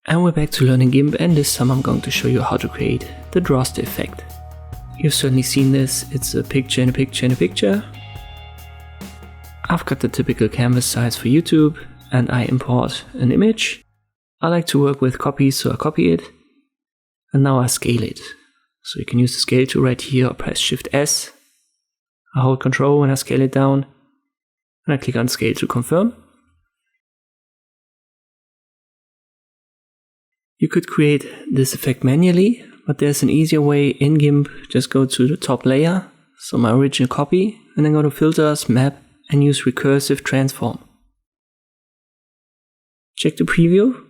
And we're back to learning Gimp, and this time I'm going to show you how to create the Droste effect. You've certainly seen this, it's a picture in a picture in a picture. I've got the typical canvas size for YouTube and I import an image. I like to work with copies, so I copy it and now I scale it. So you can use the scale tool right here or press Shift S. I hold Control when I scale it down and I click on scale to confirm. You could create this effect manually, but there's an easier way in Gimp. Just go to the top layer, so my original copy, and then go to Filters, Map, and use Recursive Transform. Check the preview,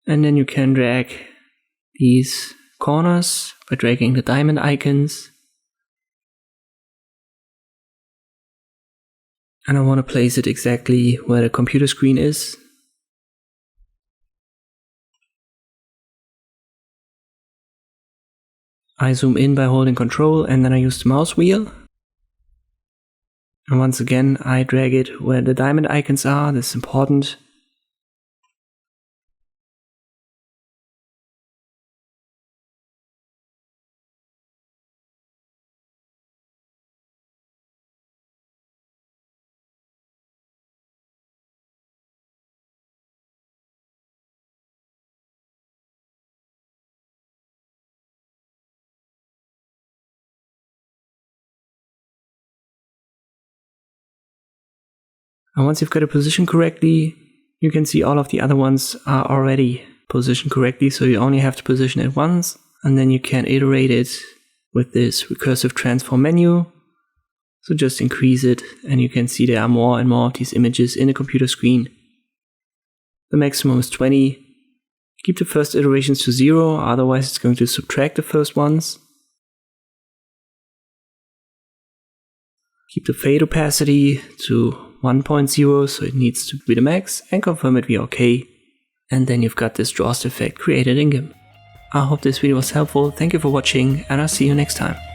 and then you can drag these corners by dragging the diamond icons. And I want to place it exactly where the computer screen is. I zoom in by holding Control and then I use the mouse wheel. And once again I drag it where the diamond icons are, this is important. And once you've got it positioned correctly, you can see all of the other ones are already positioned correctly, so you only have to position it once, and then you can iterate it with this recursive transform menu. So just increase it, and you can see there are more and more of these images in the computer screen. The maximum is 20. Keep the first iterations to 0, otherwise it's going to subtract the first ones. Keep the fade opacity to 1.0, so it needs to be the max, and confirm it via OK. And then you've got this Droste effect created in Gimp. I hope this video was helpful, thank you for watching, and I'll see you next time.